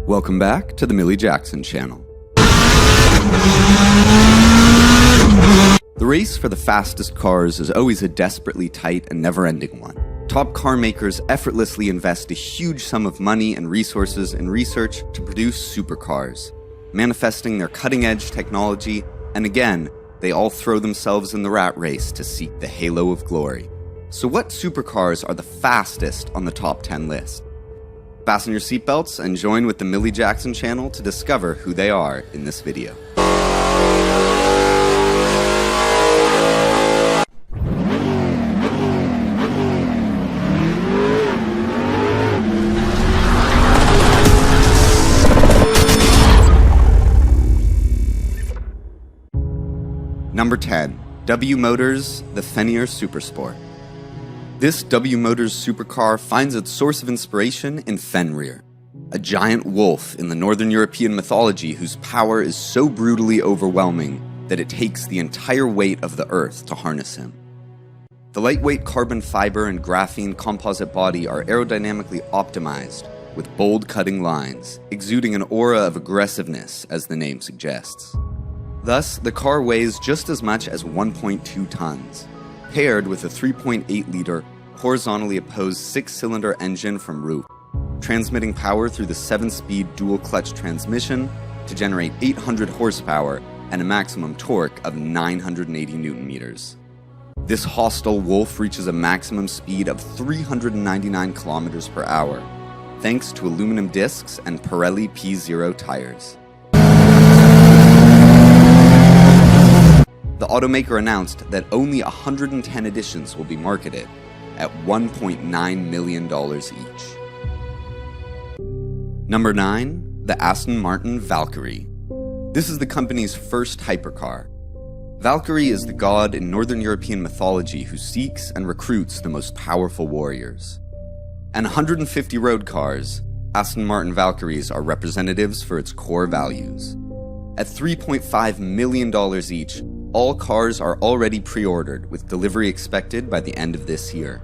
Welcome back to the Millie Jackson channel. The race for the fastest cars is always a desperately tight and never-ending one. Top car makers effortlessly invest a huge sum of money and resources in research to produce supercars, manifesting their cutting-edge technology, and again, they all throw themselves in the rat race to seek the halo of glory. So what supercars are the fastest on the top 10 list? Fasten your seatbelts and join with the Millie Jackson channel to discover who they are in this video. Number 10. W Motors, the Fenrir Supersport. This W Motors supercar finds its source of inspiration in Fenrir, a giant wolf in the Northern European mythology whose power is so brutally overwhelming that it takes the entire weight of the earth to harness him. The lightweight carbon fiber and graphene composite body are aerodynamically optimized, with bold cutting lines, exuding an aura of aggressiveness, as the name suggests. Thus, the car weighs just as much as 1.2 tons, paired with a 3.8-liter, horizontally opposed 6-cylinder engine from RUF, transmitting power through the 7-speed dual-clutch transmission to generate 800 horsepower and a maximum torque of 980 Nm. This hostile wolf reaches a maximum speed of 399 kilometers per hour, thanks to aluminum discs and Pirelli P0 tires. The automaker announced that only 110 editions will be marketed at $1.9 million each. Number 9. The Aston Martin Valkyrie. This is the company's first hypercar. Valkyrie is the god in Northern European mythology who seeks and recruits the most powerful warriors. And 150 road cars, Aston Martin Valkyries are representatives for its core values. At $3.5 million each, all cars are already pre-ordered, with delivery expected by the end of this year.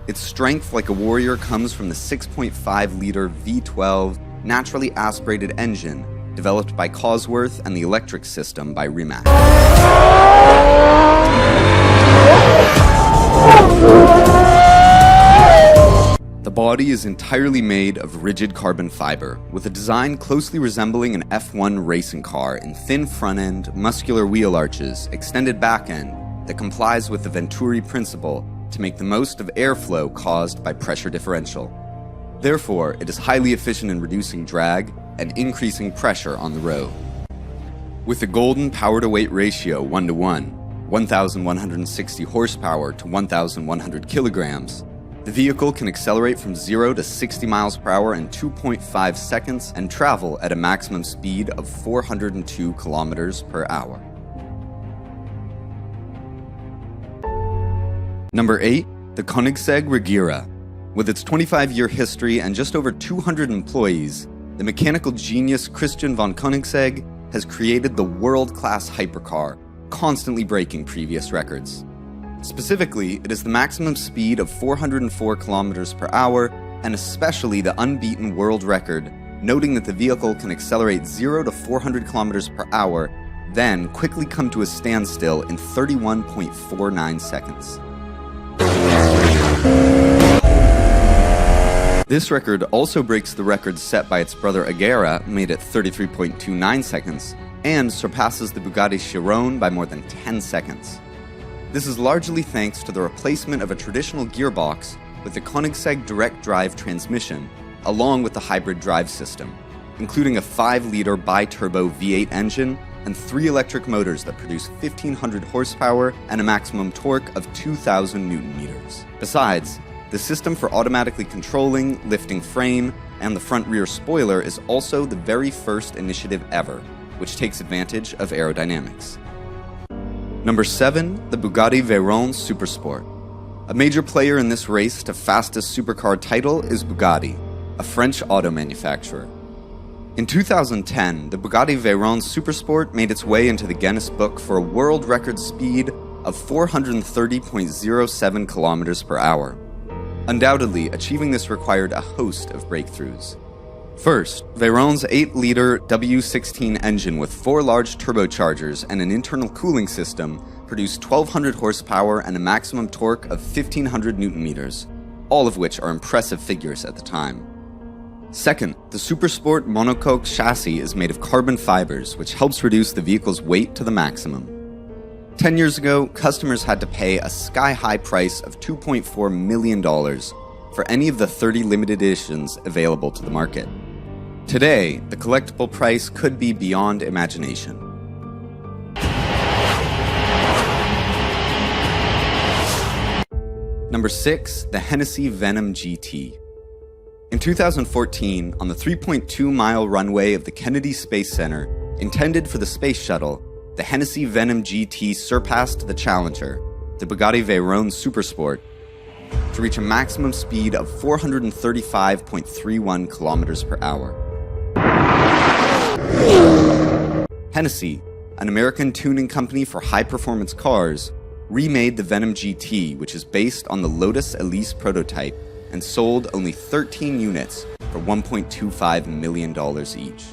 Its strength like a warrior comes from the 6.5-liter V12 naturally aspirated engine developed by Cosworth and the electric system by Rimac. The body is entirely made of rigid carbon fiber, with a design closely resembling an F1 racing car in thin front end, muscular wheel arches, extended back end that complies with the Venturi principle to make the most of airflow caused by pressure differential. Therefore, it is highly efficient in reducing drag and increasing pressure on the road. With a golden power-to-weight ratio 1:1, 1,160 horsepower to 1,100 kilograms, the vehicle can accelerate from 0 to 60 miles per hour in 2.5 seconds and travel at a maximum speed of 402 kilometers per hour. Number 8. The Koenigsegg Regera. With its 25-year history and just over 200 employees, the mechanical genius Christian von Koenigsegg has created the world-class hypercar, constantly breaking previous records. Specifically, it is the maximum speed of 404 kilometers per hour, and especially the unbeaten world record, noting that the vehicle can accelerate 0 to 400 kilometers per hour, then quickly come to a standstill in 31.49 seconds. This record also breaks the record set by its brother Agera, made at 33.29 seconds, and surpasses the Bugatti Chiron by more than 10 seconds. This is largely thanks to the replacement of a traditional gearbox with the Koenigsegg direct drive transmission, along with the hybrid drive system, including a 5-liter bi-turbo V8 engine and 3 electric motors that produce 1,500 horsepower and a maximum torque of 2,000 Nm. Besides, the system for automatically controlling, lifting frame, and the front-rear spoiler is also the very first initiative ever, which takes advantage of aerodynamics. Number 7. The Bugatti Veyron Supersport. A major player in this race to fastest supercar title is Bugatti, a French auto manufacturer. In 2010, the Bugatti Veyron Supersport made its way into the Guinness Book for a world record speed of 430.07 kilometers per hour. Undoubtedly, achieving this required a host of breakthroughs. First, Veyron's 8-liter W16 engine with 4 large turbochargers and an internal cooling system produced 1,200 horsepower and a maximum torque of 1,500 Nm, all of which are impressive figures at the time. Second, the Supersport monocoque chassis is made of carbon fibers, which helps reduce the vehicle's weight to the maximum. 10 years ago, customers had to pay a sky-high price of $2.4 million for any of the 30 limited editions available to the market. Today, the collectible price could be beyond imagination. Number 6, the Hennessy Venom GT. In 2014, on the 3.2-mile runway of the Kennedy Space Center, intended for the Space Shuttle, the Hennessy Venom GT surpassed the challenger, the Bugatti Veyron Supersport, to reach a maximum speed of 435.31 kilometers per hour. Hennessy, an American tuning company for high-performance cars, remade the Venom GT, which is based on the Lotus Elise prototype, and sold only 13 units for $1.25 million each.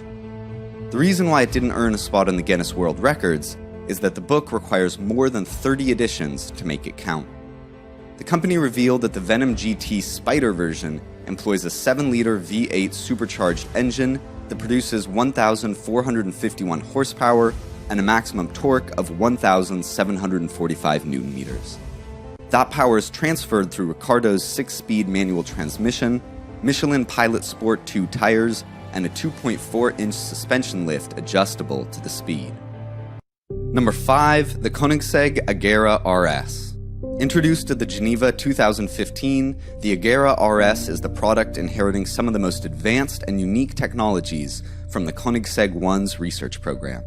The reason why it didn't earn a spot on the Guinness World Records is that the book requires more than 30 editions to make it count. The company revealed that the Venom GT Spider version employs a 7-liter V8 supercharged engine that produces 1,451 horsepower and a maximum torque of 1,745 Nm. That power is transferred through Ricardo's 6-speed manual transmission, Michelin Pilot Sport 2 tires, and a 2.4-inch suspension lift adjustable to the speed. Number 5, the Koenigsegg Agera RS. Introduced at the Geneva 2015, the Agera RS is the product inheriting some of the most advanced and unique technologies from the Koenigsegg One's research program.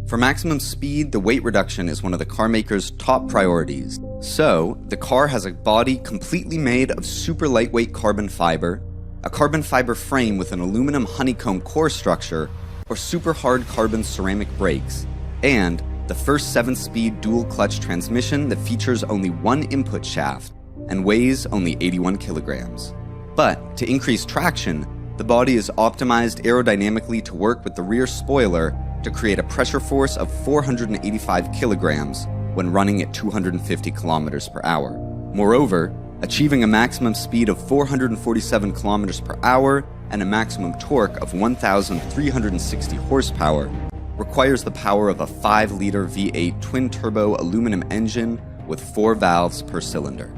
For maximum speed, the weight reduction is one of the carmaker's top priorities. So, the car has a body completely made of super lightweight carbon fiber, a carbon fiber frame with an aluminum honeycomb core structure, or super hard carbon ceramic brakes, and the first 7-speed dual-clutch transmission that features only one input shaft and weighs only 81 kilograms. But, to increase traction, the body is optimized aerodynamically to work with the rear spoiler to create a pressure force of 485 kilograms when running at 250 kilometers per hour. Moreover, achieving a maximum speed of 447 kilometers per hour and a maximum torque of 1,360 horsepower requires the power of a 5-liter V8 twin-turbo aluminum engine with 4 valves per cylinder.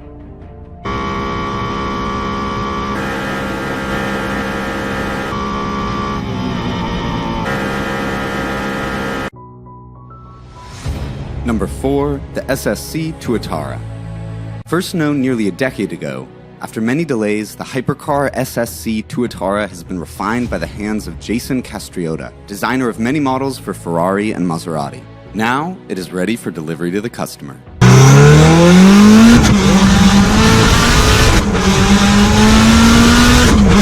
Number 4, the SSC Tuatara. First known nearly a decade ago, after many delays, the hypercar SSC Tuatara has been refined by the hands of Jason Castriota, designer of many models for Ferrari and Maserati. Now, it is ready for delivery to the customer.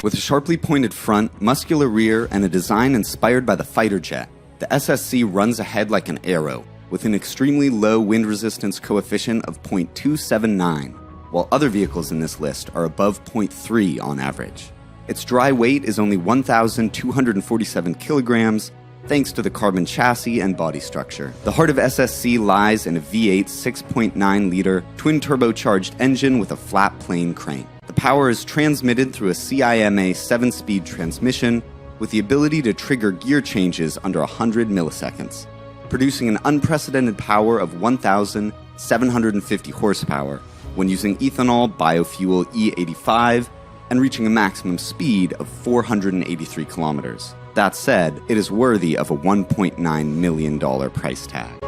With a sharply pointed front, muscular rear, and a design inspired by the fighter jet, the SSC runs ahead like an arrow, with an extremely low wind resistance coefficient of 0.279, while other vehicles in this list are above 0.3 on average. Its dry weight is only 1,247 kilograms, thanks to the carbon chassis and body structure. The heart of SSC lies in a V8 6.9-liter twin-turbocharged engine with a flat plane crank. The power is transmitted through a CIMA 7-speed transmission with the ability to trigger gear changes under 100 milliseconds, producing an unprecedented power of 1,750 horsepower when using ethanol biofuel E85 and reaching a maximum speed of 483 kilometers. That said, it is worthy of a $1.9 million price tag.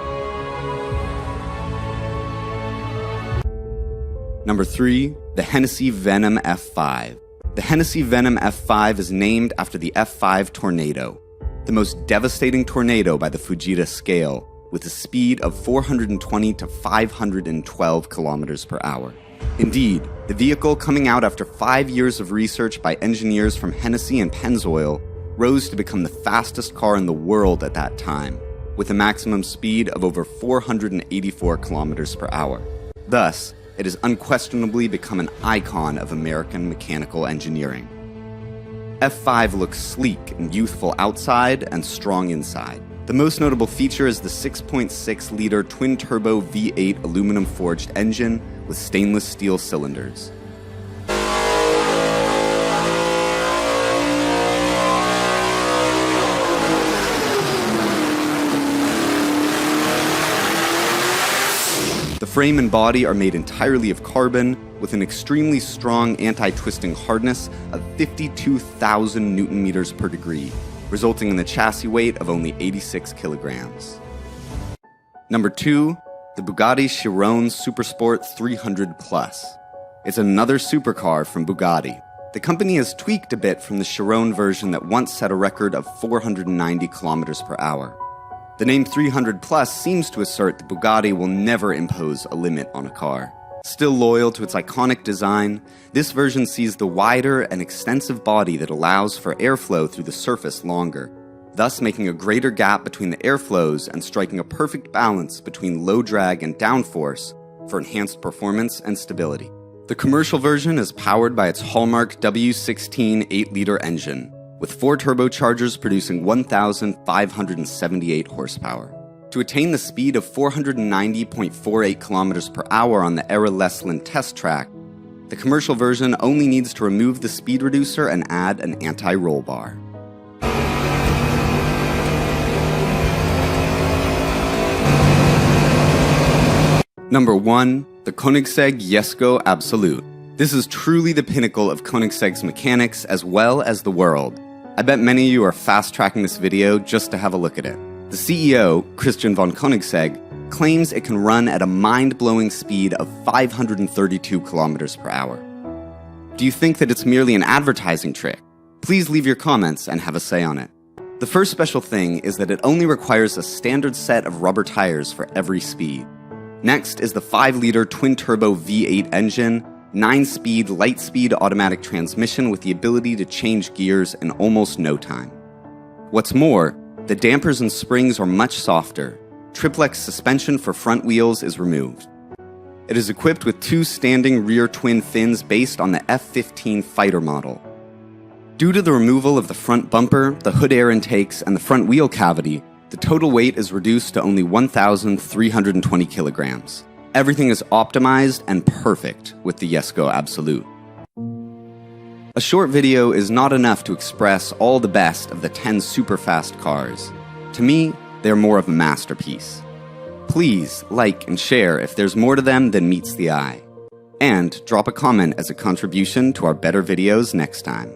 Number 3, the Hennessy Venom F5. The Hennessy Venom F5 is named after the F5 tornado, the most devastating tornado by the Fujita scale, with a speed of 420 to 512 kilometers per hour. Indeed, the vehicle, coming out after 5 years of research by engineers from Hennessy and Pennzoil, rose to become the fastest car in the world at that time, with a maximum speed of over 484 kilometers per hour. Thus, it has unquestionably become an icon of American mechanical engineering. F5 looks sleek and youthful outside and strong inside. The most notable feature is the 6.6-liter twin-turbo V8 aluminum-forged engine with stainless steel cylinders. The frame and body are made entirely of carbon, with an extremely strong anti-twisting hardness of 52,000 Newton-meters per degree, resulting in a chassis weight of only 86 kilograms. Number 2, the Bugatti Chiron Supersport 300 Plus. It's another supercar from Bugatti. The company has tweaked a bit from the Chiron version that once set a record of 490 kilometers per hour. The name 300 Plus seems to assert that Bugatti will never impose a limit on a car. Still loyal to its iconic design, this version sees the wider and extensive body that allows for airflow through the surface longer, thus making a greater gap between the airflows and striking a perfect balance between low drag and downforce for enhanced performance and stability. The commercial version is powered by its hallmark W16 8-liter engine, with 4 turbochargers producing 1,578 horsepower. To attain the speed of 490.48 kilometers per hour on the Era-Leslin test track, the commercial version only needs to remove the speed reducer and add an anti-roll bar. Number 1, the Koenigsegg Jesko Absolute. This is truly the pinnacle of Koenigsegg's mechanics as well as the world. I bet many of you are fast-tracking this video just to have a look at it. The CEO, Christian von Koenigsegg, claims it can run at a mind-blowing speed of 532 kilometers per hour. Do you think that it's merely an advertising trick? Please leave your comments and have a say on it. The first special thing is that it only requires a standard set of rubber tires for every speed. Next is the 5-liter twin-turbo V8 engine, 9-speed light-speed automatic transmission with the ability to change gears in almost no time. What's more, the dampers and springs are much softer. Triplex suspension for front wheels is removed. It is equipped with 2 standing rear twin fins based on the F15 fighter model. Due to the removal of the front bumper, the hood air intakes, and the front wheel cavity, the total weight is reduced to only 1,320 kilograms. Everything is optimized and perfect with the Jesko Absolute. A short video is not enough to express all the best of the 10 super-fast cars. To me, they're more of a masterpiece. Please like and share if there's more to them than meets the eye. And drop a comment as a contribution to our better videos next time.